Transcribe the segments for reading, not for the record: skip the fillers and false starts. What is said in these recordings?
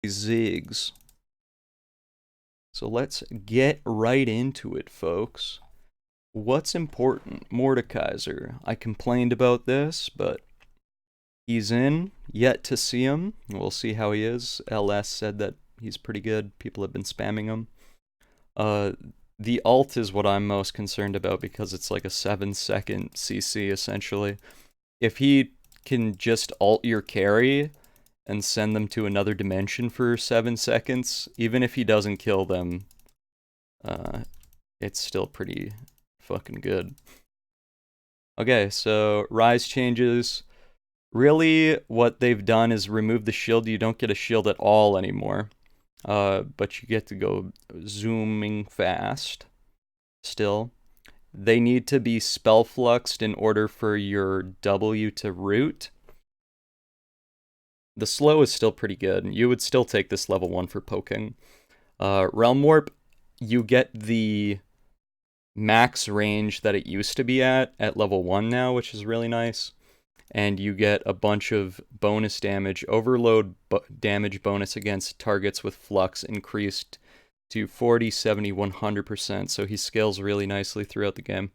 Ziggs. So let's get right into it, folks. What's important? Mordekaiser. I complained about this, but he's in. Yet to see him. We'll see how he is. LS said that he's pretty good. People have been spamming him. Uh, the ult is what I'm most concerned about because it's like a 7-second CC essentially. If he can just ult your carry and send them to another dimension for 7 seconds, even if he doesn't kill them, it's still pretty fucking good. Okay, so Ryze changes. Really, what they've done is remove the shield. You don't get a shield at all anymore. But you get to go zooming fast still. They need to be spell fluxed in order for your W to root. The slow is still pretty good. You would still take this level 1 for poking. Realm Warp, you get the max range that it used to be at level 1 now, which is really nice. And you get a bunch of bonus damage, overload damage bonus against targets with flux increased to 40, 70, 100%, so he scales really nicely throughout the game.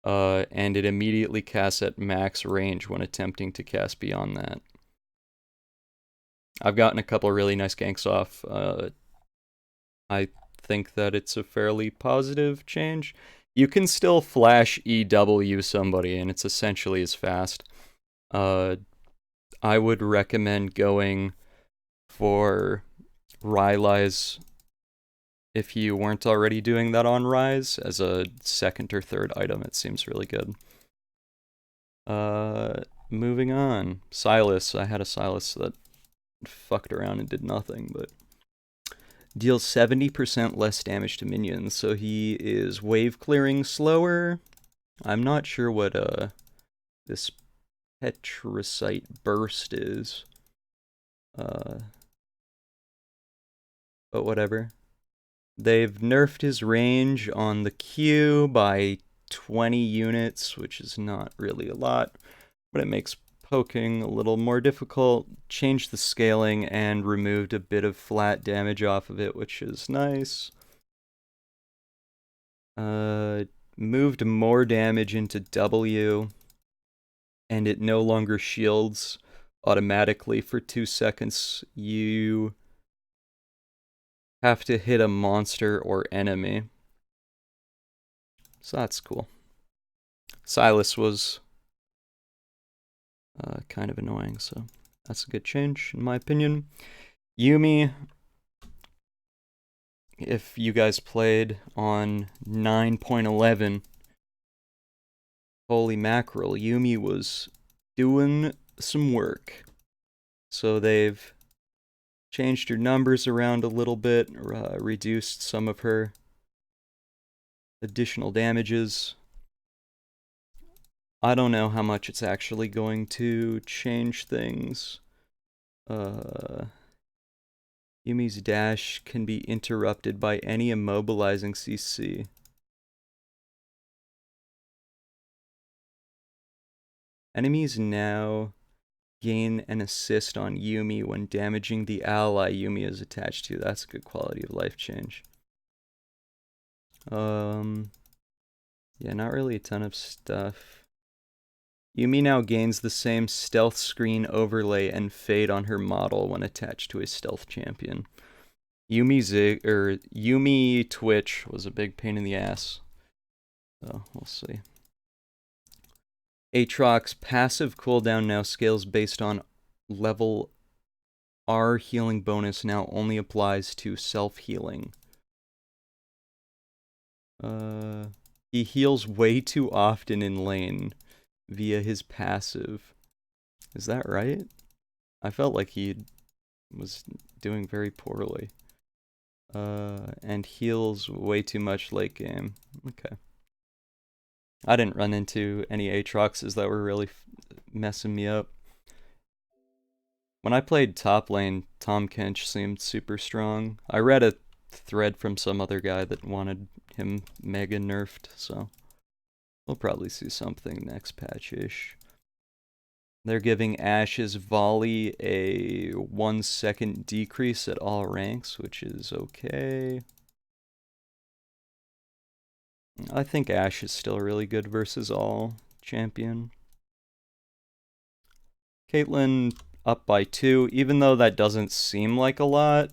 And it immediately casts at max range when attempting to cast beyond that. I've gotten a couple of really nice ganks off. I think that it's a fairly positive change. You can still flash EW somebody, and it's essentially as fast. I would recommend going for Ryze if you weren't already doing that on Ryze as a second or third item. It seems really good. Moving on. Sylas. I had a Sylas that fucked around and did nothing, but deals 70% less damage to minions, so he is wave clearing slower. I'm not sure what this Petricite burst is. But whatever. They've nerfed his range on the Q by 20 units, which is not really a lot, but it makes poking a little more difficult. Changed the scaling and removed a bit of flat damage off of it, which is nice. Moved more damage into W, and it no longer shields automatically for 2 seconds. You have to hit a monster or enemy. So that's cool. Sylas was kind of annoying, so that's a good change in my opinion. Yuumi, if you guys played on 9.11, holy mackerel, Yuumi was doing some work. So they've changed her numbers around a little bit, reduced some of her additional damages. I don't know how much it's actually going to change things. Yuumi's dash can be interrupted by any immobilizing CC. Enemies now gain an assist on Yuumi when damaging the ally Yuumi is attached to. That's a good quality of life change. Yeah, not really a ton of stuff. Yuumi now gains the same stealth screen overlay and fade on her model when attached to a stealth champion. Yuumi Twitch was a big pain in the ass. So, we'll see. Aatrox's passive cooldown now scales based on level R healing bonus now only applies to self-healing. He heals way too often in lane via his passive. Is that right? I felt like he was doing very poorly. And heals way too much late game. Okay. I didn't run into any Aatroxes that were really messing me up. When I played top lane, Tom Kench seemed super strong. I read a thread from some other guy that wanted him mega nerfed, so we'll probably see something next patch-ish. They're giving Ashe's volley a 1-second decrease at all ranks, which is okay. I think Ashe is still really good versus all champion. Caitlyn up by 2, even though that doesn't seem like a lot.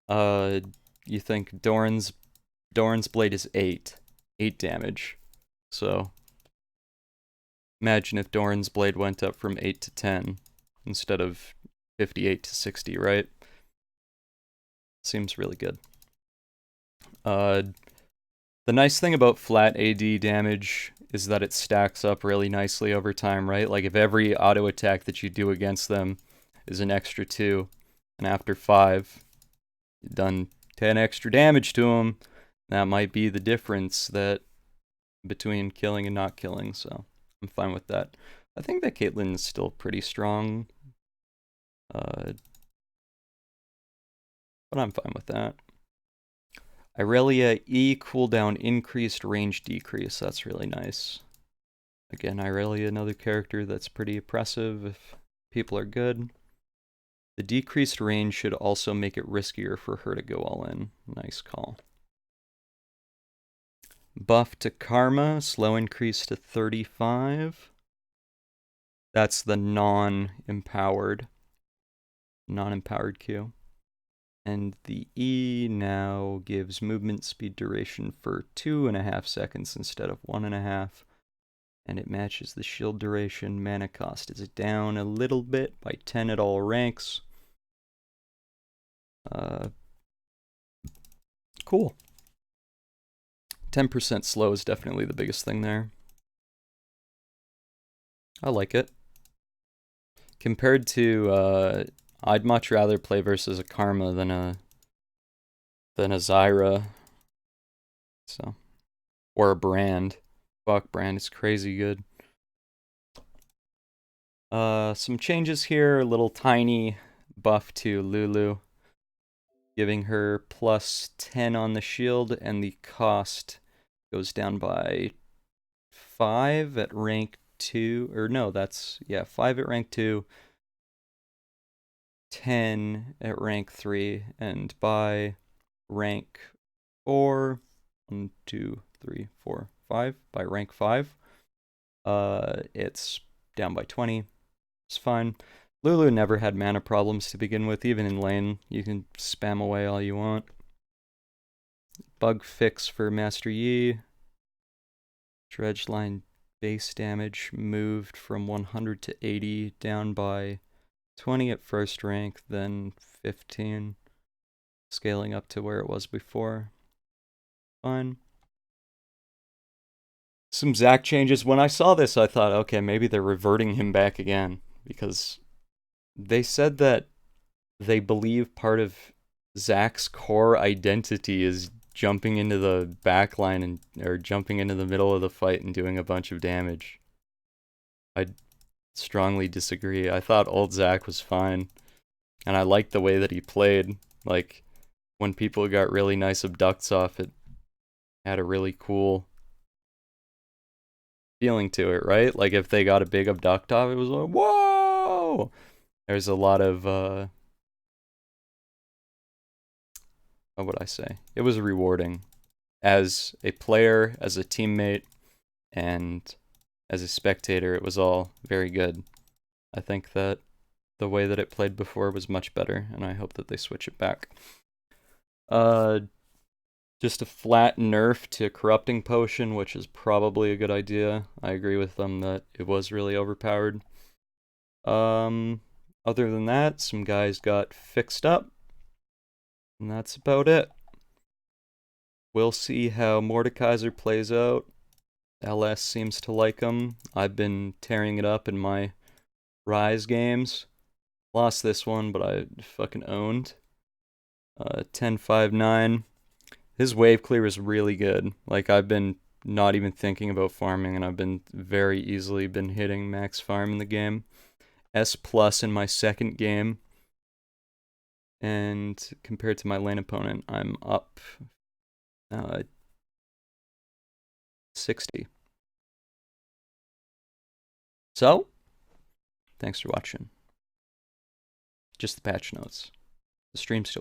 You think Doran's blade is 8 damage. So imagine if Doran's blade went up from 8 to 10 instead of 58 to 60, right? Seems really good. The nice thing about flat AD damage is that it stacks up really nicely over time, right? Like if every auto attack that you do against them is an extra 2, and after 5, you've done 10 extra damage to them, that might be the difference that between killing and not killing, so I'm fine with that. I think that Caitlyn is still pretty strong, but I'm fine with that. Irelia E cooldown increased, range decrease. That's really nice. Again, Irelia, another character that's pretty oppressive if people are good. The decreased range should also make it riskier for her to go all in. Nice call. Buff to Karma, slow increase to 35. That's the non-empowered Q. And the E now gives movement speed duration for 2.5 seconds instead of 1.5. And it matches the shield duration. Mana cost is down a little bit by 10 at all ranks. Cool. 10% slow is definitely the biggest thing there. I like it. Compared to, I'd much rather play versus a Karma than a Zyra. So, or a Brand. Fuck, Brand is crazy good. Some changes here. A little tiny buff to Lulu, giving her plus 10 on the shield, and the cost goes down by 5 at rank 2. Or no, that's, yeah, 5 at rank 2, 10 at rank 3, and by rank 4, 1, 2, 3, 4, 5, by rank 5, it's down by 20. It's fine. Lulu never had mana problems to begin with, even in lane. You can spam away all you want. Bug fix for Master Yi. Dredge line base damage moved from 100 to 80, down by 20 at first rank, then 15, scaling up to where it was before. Fine. Some Zac changes. When I saw this, I thought, okay, maybe they're reverting him back again, because they said that they believe part of Zac's core identity is jumping into the back line or jumping into the middle of the fight and doing a bunch of damage. I strongly disagree. I thought old Zac was fine, and I liked the way that he played. Like, when people got really nice abducts off, it had a really cool feeling to it, right? Like, if they got a big abduct off, it was like, whoa! There's a lot of, what would I say? It was rewarding. As a player, as a teammate, and as a spectator, it was all very good. I think that the way that it played before was much better, and I hope that they switch it back. Just a flat nerf to Corrupting Potion, which is probably a good idea. I agree with them that it was really overpowered. Other than that, some guys got fixed up, and that's about it. We'll see how Mordekaiser plays out. LS seems to like him. I've been tearing it up in my Ryze games. Lost this one, but I fucking owned. 10-5-9. His wave clear is really good. Like, I've been not even thinking about farming, and I've been very easily been hitting max farm in the game. S+ in my second game. And compared to my lane opponent, I'm up 60. So, Thanks for watching. Just the patch notes. The stream's still going.